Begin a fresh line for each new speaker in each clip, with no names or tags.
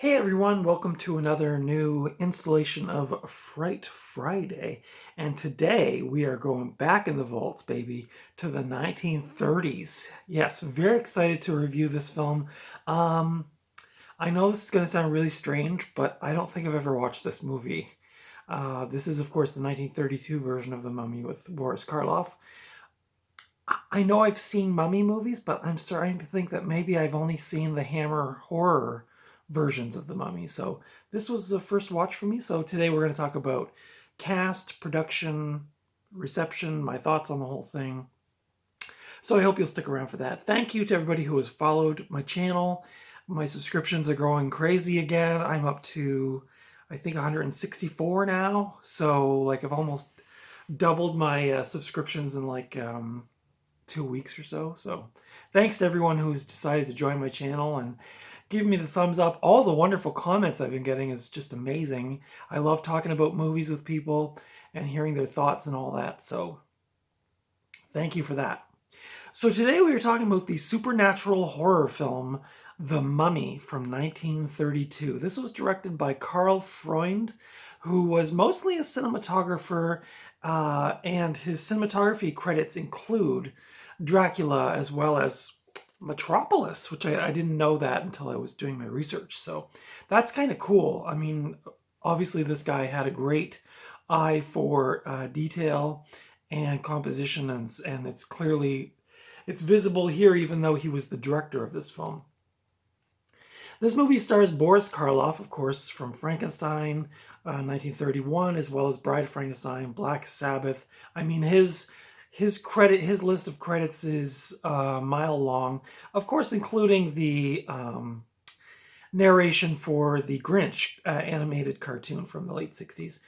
Hey everyone, welcome to another new installation of Fright Friday. And today we are going back in the vaults, baby, to the 1930s. Yes, very excited to review this film. Um, I know this is going to sound really strange, but I don't think I've ever watched this movie. This is, of course, the 1932 version of The Mummy with Boris Karloff. I know I've seen Mummy movies, but I'm starting to think that maybe I've only seen the Hammer horror versions of The Mummy. So this was the first watch for me. So today we're going to talk about cast, production, reception, my thoughts on the whole thing. So I hope you'll stick around for that. Thank you to everybody who has followed my channel. My subscriptions are growing crazy again. I'm up to, I think, 164 now. So like I've almost doubled my subscriptions in like 2 weeks or so. So thanks to everyone who's decided to join my channel and give me the thumbs up. All the wonderful comments I've been getting is just amazing. I love talking about movies with people and hearing their thoughts and all that. So thank you for that. So today we are talking about the supernatural horror film, The Mummy from 1932. This was directed by Karl Freund, who was mostly a cinematographer, and his cinematography credits include Dracula as well as Metropolis, which I didn't know that until I was doing my research. So that's kind of cool. I mean, obviously this guy had a great eye for detail and composition, and it's visible here even though he was the director of this film. This movie stars Boris Karloff, of course, from Frankenstein, 1931, as well as Bride of Frankenstein, Black Sabbath. I mean, his list of credits is a mile long, of course, including the narration for the Grinch animated cartoon from the late 60s,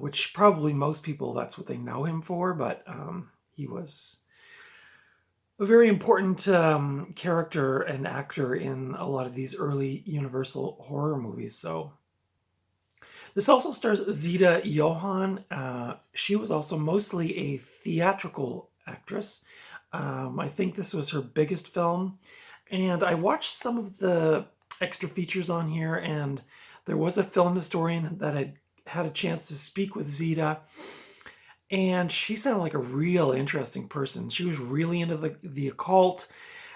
which probably most people, that's what they know him for, but he was a very important character and actor in a lot of these early Universal horror movies. So this also stars Zita Johann. She was also mostly a theatrical actress. I think this was her biggest film. And I watched some of the extra features on here, and there was a film historian that had a chance to speak with Zita. And she sounded like a real interesting person. She was really into the occult.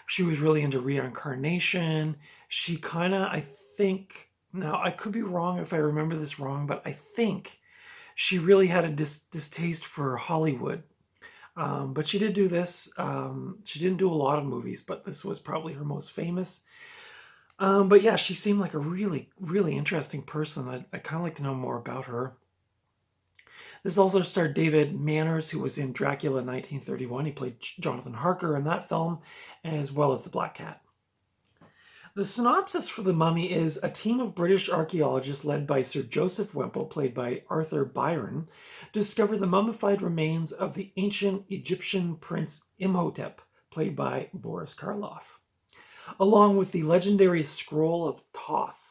She was really into reincarnation. She kind of, I think, now I could be wrong if I remember this wrong, but I think she really had a distaste for Hollywood. But she did do this. She didn't do a lot of movies, but this was probably her most famous. But yeah, she seemed like a really, really interesting person. I kind of like to know more about her. This also starred David Manners, who was in Dracula 1931. He played Jonathan Harker in that film, as well as the Black Cat. The synopsis for The Mummy is a team of British archaeologists led by Sir Joseph Wemple, played by Arthur Byron, discover the mummified remains of the ancient Egyptian prince Imhotep, played by Boris Karloff, along with the legendary scroll of Thoth.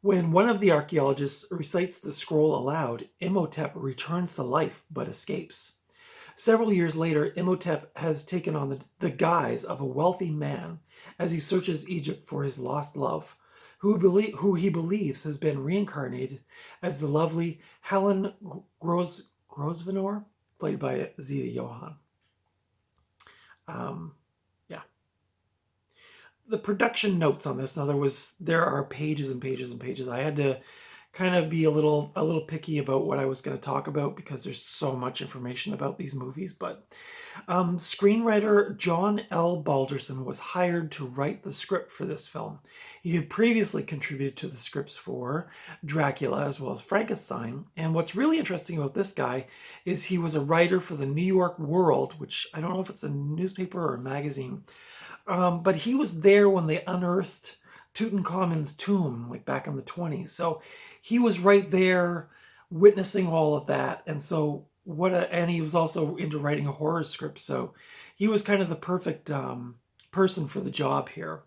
When one of the archaeologists recites the scroll aloud, Imhotep returns to life but escapes. Several years later, Imhotep has taken on the guise of a wealthy man as he searches Egypt for his lost love, who he believes has been reincarnated as the lovely Helen Grosvenor, played by Zita Johann. Yeah. The production notes on this. Now there are pages and pages and pages. I had to kind of be a little picky about what I was going to talk about because there's so much information about these movies. But screenwriter John L. Balderson was hired to write the script for this film. He had previously contributed to the scripts for Dracula as well as Frankenstein. And what's really interesting about this guy is he was a writer for the New York World, which I don't know if it's a newspaper or a magazine. But he was there when they unearthed Tutankhamun's tomb, like back in the 20s. So he was right there witnessing all of that. And so and he was also into writing a horror script. So he was kind of the perfect person for the job here.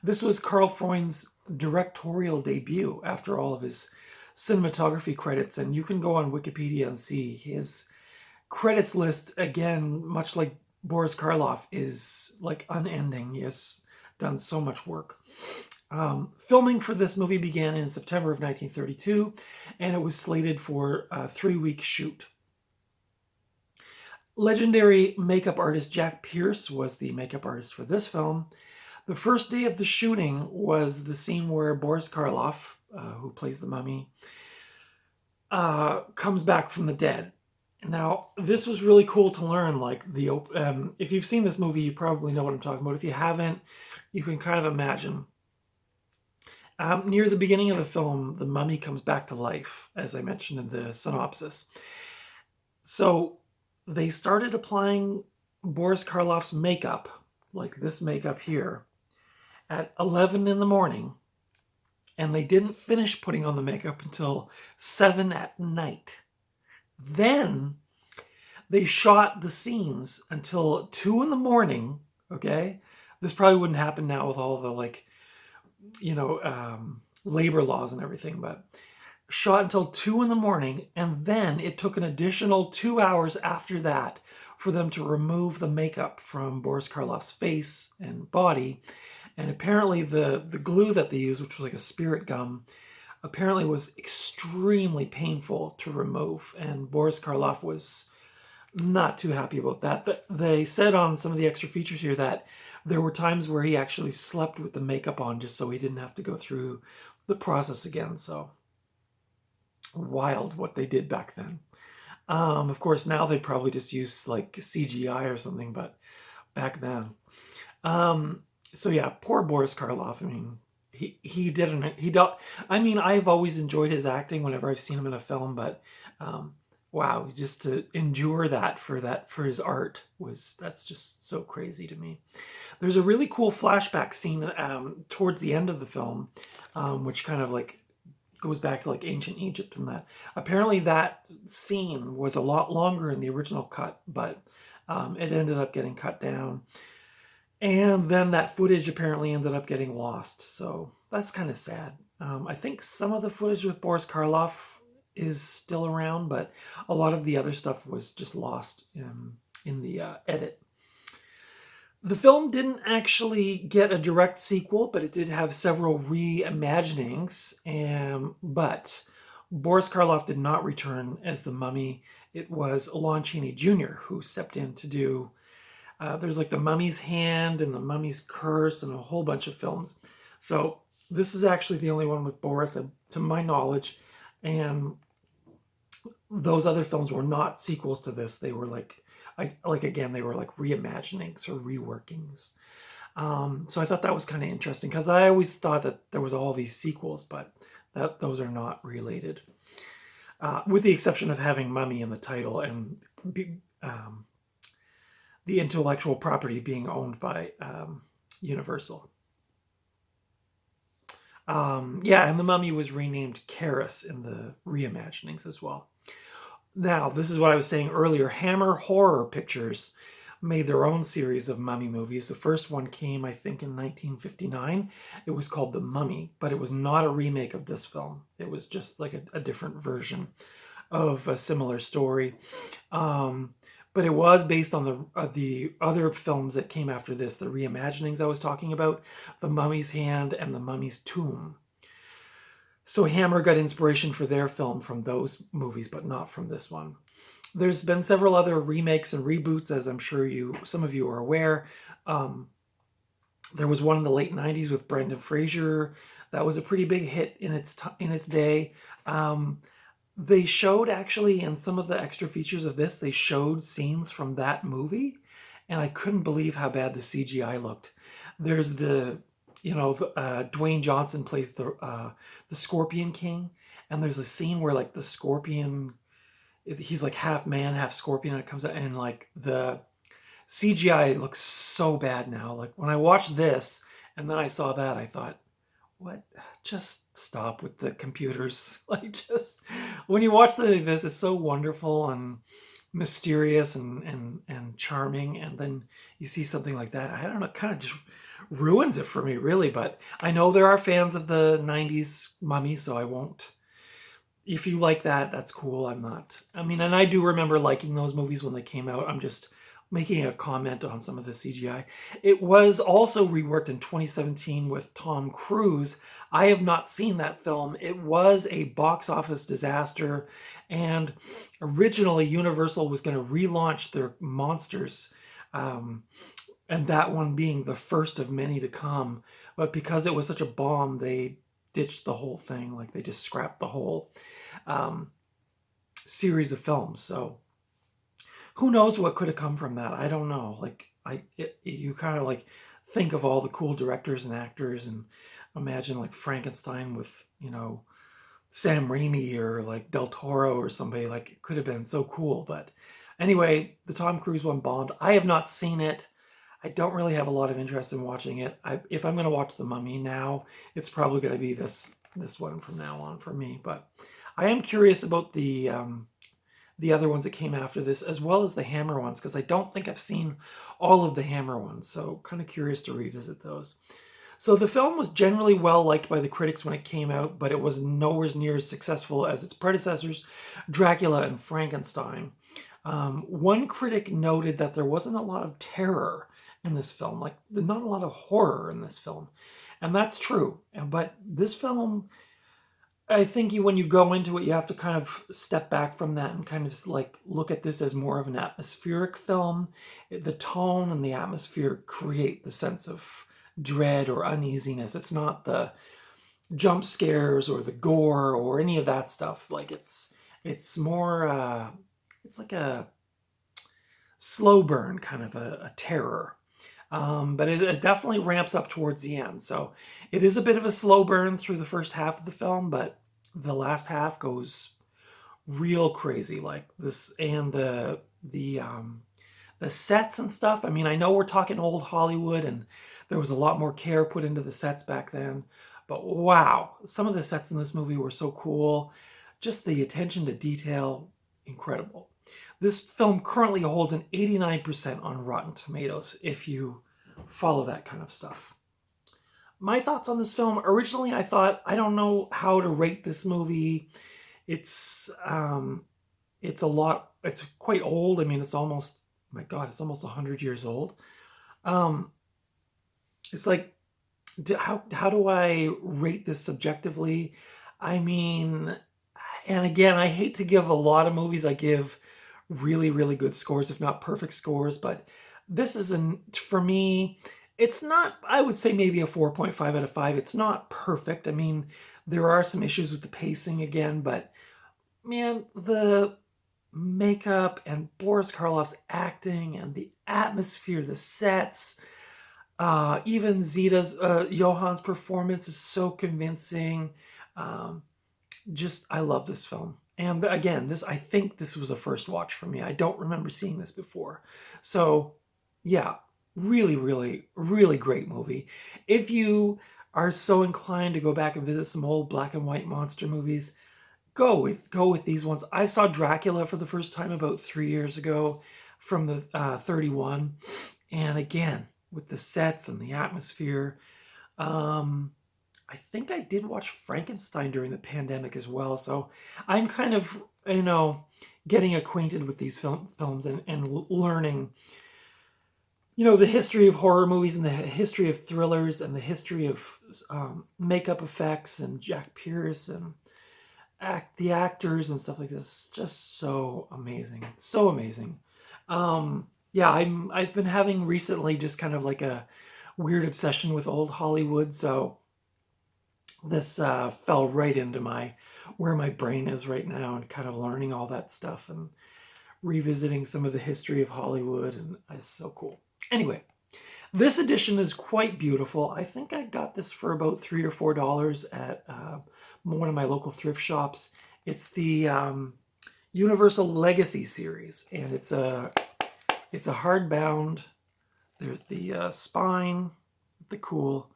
This was Karl Freund's directorial debut after all of his cinematography credits. And you can go on Wikipedia and see his credits list, again, much like Boris Karloff, is like unending. He has done so much work. Filming for this movie began in September of 1932, and it was slated for a 3-week shoot. Legendary makeup artist Jack Pierce was the makeup artist for this film. The first day of the shooting was the scene where Boris Karloff, who plays the mummy, comes back from the dead. Now, this was really cool to learn. Like if you've seen this movie, you probably know what I'm talking about. If you haven't, you can kind of imagine. Near the beginning of the film, the mummy comes back to life, as I mentioned in the synopsis. So they started applying Boris Karloff's makeup, like this makeup here, at 11 in the morning, and they didn't finish putting on the makeup until 7 at night. Then they shot the scenes until 2 in the morning, okay? This probably wouldn't happen now with all the, like, labor laws and everything, but shot until 2 in the morning, and then it took an additional 2 hours after that for them to remove the makeup from Boris Karloff's face and body. And apparently the glue that they used, which was like a spirit gum, apparently was extremely painful to remove, and Boris Karloff was not too happy about that. But they said on some of the extra features here that there were times where he actually slept with the makeup on just so he didn't have to go through the process again. So wild what they did back then. Of course, now they probably just use like CGI or something, but back then. So yeah, poor Boris Karloff. I mean, I've always enjoyed his acting whenever I've seen him in a film, but wow, just to endure that for his art that's just so crazy to me. There's a really cool flashback scene towards the end of the film, which kind of like goes back to like ancient Egypt and that. Apparently that scene was a lot longer in the original cut, but it ended up getting cut down. And then that footage apparently ended up getting lost. So that's kind of sad. I think some of the footage with Boris Karloff is still around, but a lot of the other stuff was just lost in the edit. The film didn't actually get a direct sequel, but it did have several reimaginings. But Boris Karloff did not return as the mummy. It was Lon Chaney Jr. who stepped in to do. There's like the Mummy's Hand and the Mummy's Curse and a whole bunch of films. So this is actually the only one with Boris, to my knowledge. And those other films were not sequels to this. They were they were like reimaginings or reworkings. So I thought that was kind of interesting because I always thought that there was all these sequels, but those are not related. With the exception of having Mummy in the title and the intellectual property being owned by Universal. And the Mummy was renamed Karis in the reimaginings as well. Now, this is what I was saying earlier. Hammer Horror Pictures made their own series of mummy movies. The first one came, I think, in 1959. It was called The Mummy, but it was not a remake of this film. It was just like a different version of a similar story. But it was based on the other films that came after this, the reimaginings I was talking about, The Mummy's Hand and The Mummy's Tomb. So Hammer got inspiration for their film from those movies, but not from this one. There's been several other remakes and reboots, as I'm sure some of you are aware. There was one in the late 90s with Brendan Fraser. That was a pretty big hit in its day. They showed, actually, in some of the extra features of this, they showed scenes from that movie, and I couldn't believe how bad the CGI looked. There's Dwayne Johnson plays the Scorpion King, and there's a scene where like the Scorpion, he's like half man, half scorpion, and it comes out, and like the CGI looks so bad now. Like when I watched this and then I saw that, I thought, what? Just stop with the computers. Like, just when you watch this, it's so wonderful and mysterious and charming, and then you see something like that. I don't know, it kind of just ruins it for me, really. But I know there are fans of the 90s Mummy, so I won't. If you like that, that's cool. I'm not. I mean, and I do remember liking those movies when they came out. I'm just making a comment on some of the CGI. It was also reworked in 2017 with Tom Cruise. I have not seen that film. It was a box office disaster, and originally Universal was going to relaunch their Monsters, um, and that one being the first of many to come. But because it was such a bomb, they ditched the whole thing. Like they just scrapped the whole um, series of films. So who knows what could have come from that? I don't know. Like you kind of like think of all the cool directors and actors, and imagine like Frankenstein with Sam Raimi or like Del Toro or somebody. Like it could have been so cool. But anyway, the Tom Cruise one bombed. I have not seen it. I don't really have a lot of interest in watching it. If I'm going to watch The Mummy now, it's probably going to be this one from now on for me. But I am curious about the other ones that came after this, as well as the Hammer ones, because I don't think I've seen all of the Hammer ones. So kind of curious to revisit those. So the film was generally well liked by the critics when it came out, but it was nowhere near as successful as its predecessors, Dracula and Frankenstein. One critic noted that there wasn't a lot of terror in this film, like not a lot of horror in this film. And that's true. But this film, I think when you go into it, you have to kind of step back from that and kind of like look at this as more of an atmospheric film. The tone and the atmosphere create the sense of dread or uneasiness. It's not the jump scares or the gore or any of that stuff. Like it's more it's like a slow burn kind of a terror. But it definitely ramps up towards the end. So it is a bit of a slow burn through the first half of the film, but the last half goes real crazy. Like this, and the sets and stuff. I mean, I know we're talking old Hollywood, and there was a lot more care put into the sets back then. But wow, some of the sets in this movie were so cool. Just the attention to detail, incredible. This film currently holds an 89% on Rotten Tomatoes, if you follow that kind of stuff. My thoughts on this film. Originally, I thought, I don't know how to rate this movie. It's it's quite old. I mean, it's almost, my God, it's almost 100 years old. It's like, how do I rate this subjectively? I mean, and again, I hate to give a lot of movies, I give really, really good scores, if not perfect scores, but this is, for me, it's not, I would say maybe a 4.5 out of 5. It's not perfect. I mean, there are some issues with the pacing again, but man, the makeup and Boris Karloff's acting and the atmosphere, the sets, even Zita's, Johan's performance is so convincing. I love this film. And again, I think this was a first watch for me. I don't remember seeing this before. So yeah, really, really, really great movie. If you are so inclined to go back and visit some old black and white monster movies, go with these ones. I saw Dracula for the first time about 3 years ago from the 31. And again, with the sets and the atmosphere, I think I did watch Frankenstein during the pandemic as well. So I'm kind of, getting acquainted with these films and learning, the history of horror movies and the history of thrillers and the history of makeup effects and Jack Pierce and the actors and stuff like this. It's just so amazing. So amazing. Yeah, I've been having recently just kind of like a weird obsession with old Hollywood. So this fell right into where my brain is right now, and kind of learning all that stuff and revisiting some of the history of Hollywood, and it's so cool. Anyway, this edition is quite beautiful. I think I got this for about $3 or $4 at one of my local thrift shops. It's the Universal Legacy series, and it's a hardbound. There's the spine, the cool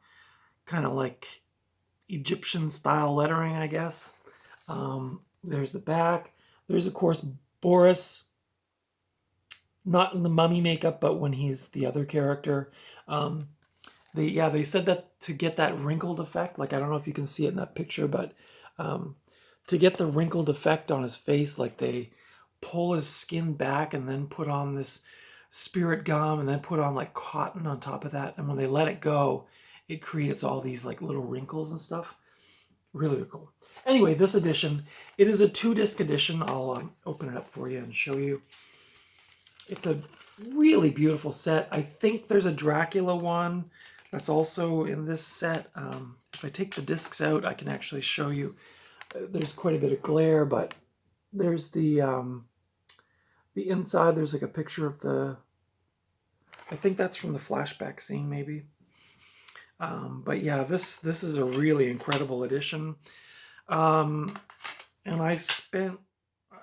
kind of like Egyptian style lettering, I guess. There's the back. There's, of course, Boris, not in the mummy makeup, but when he's the other character. They said that to get that wrinkled effect, like I don't know if you can see it in that picture, but to get the wrinkled effect on his face, like they pull his skin back and then put on this spirit gum and then put on like cotton on top of that. And when they let it go, it creates all these like little wrinkles and stuff. Really, really cool. Anyway, this edition, it is a 2-disc edition. I'll open it up for you and show you. It's a really beautiful set. I think there's a Dracula one that's also in this set. If I take the discs out, I can actually show you. There's quite a bit of glare, but there's the inside. There's like a picture of the, I think that's from the flashback scene maybe. But yeah, this is a really incredible edition. And I spent,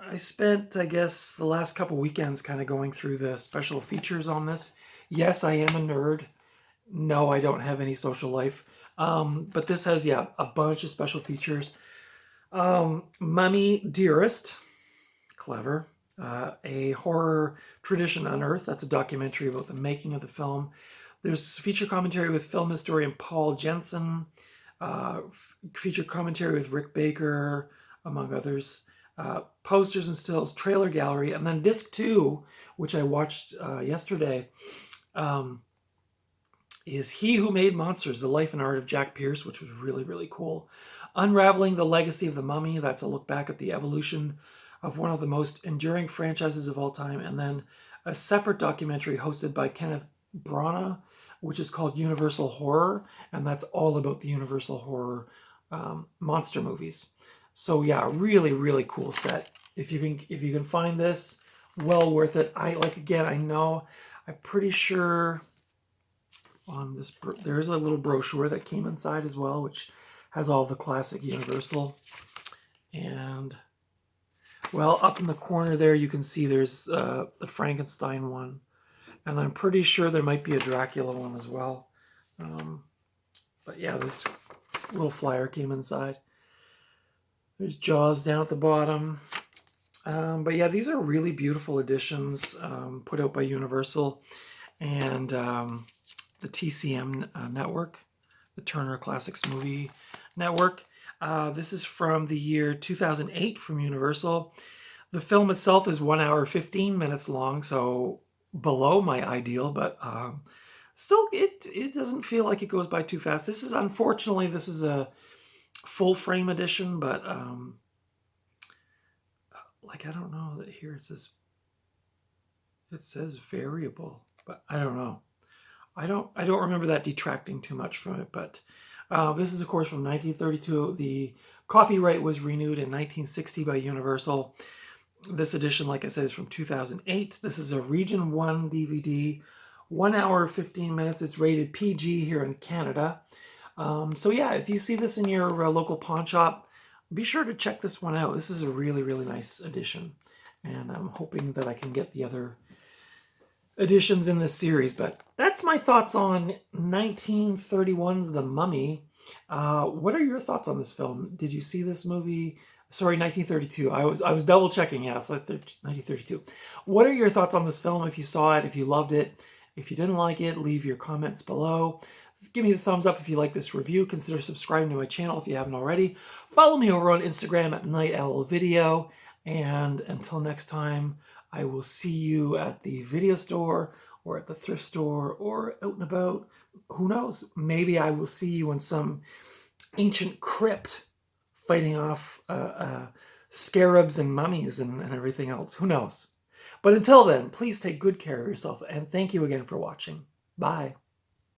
I guess, the last couple weekends kind of going through the special features on this. Yes, I am a nerd. No, I don't have any social life. But this has, yeah, a bunch of special features. Mummy Dearest, clever. A Horror Tradition Unearthed. That's a documentary about the making of the film. There's feature commentary with film historian Paul Jensen, feature commentary with Rick Baker, among others, posters and stills, trailer gallery, and then disc 2, which I watched yesterday, is He Who Made Monsters, The Life and Art of Jack Pierce, which was really, really cool. Unraveling the Legacy of the Mummy, that's a look back at the evolution of one of the most enduring franchises of all time, and then a separate documentary hosted by Kenneth Branagh, which is called Universal Horror, and that's all about the Universal Horror monster movies. So yeah, really, really cool set. If you can find this, well worth it. I'm pretty sure on this there's a little brochure that came inside as well, which has all the classic Universal. And well, up in the corner there, you can see there's the Frankenstein one. And I'm pretty sure there might be a Dracula one as well. But yeah, this little flyer came inside. There's Jaws down at the bottom. But yeah, these are really beautiful editions put out by Universal and the TCM network, the Turner Classics Movie Network. This is from the year 2008 from Universal. The film itself is 1 hour 15 minutes long, so below my ideal, but still it doesn't feel like it goes by too fast. This is, unfortunately, this is a full frame edition, but like, I don't know that here it says variable, but I don't know. I don't remember that detracting too much from it, but this is, of course, from 1932. The copyright was renewed in 1960 by Universal. This edition, like I said, is from 2008. This is a Region 1 DVD, 1 hour 15 minutes. It's rated PG here in Canada. So yeah, if you see this in your local pawn shop, be sure to check this one out. This is a really, really nice edition. And I'm hoping that I can get the other editions in this series. But that's my thoughts on 1931's The Mummy. What are your thoughts on this film? Did you see this movie? Sorry, 1932. I was double checking. Yeah, so 1932. What are your thoughts on this film? If you saw it, if you loved it, if you didn't like it, leave your comments below. Give me the thumbs up if you like this review. Consider subscribing to my channel if you haven't already. Follow me over on Instagram at Night Owl Video. And until next time, I will see you at the video store or at the thrift store or out and about. Who knows? Maybe I will see you in some ancient crypt fighting off scarabs and mummies and everything else. Who knows? But until then, please take good care of yourself, and thank you again for watching. Bye.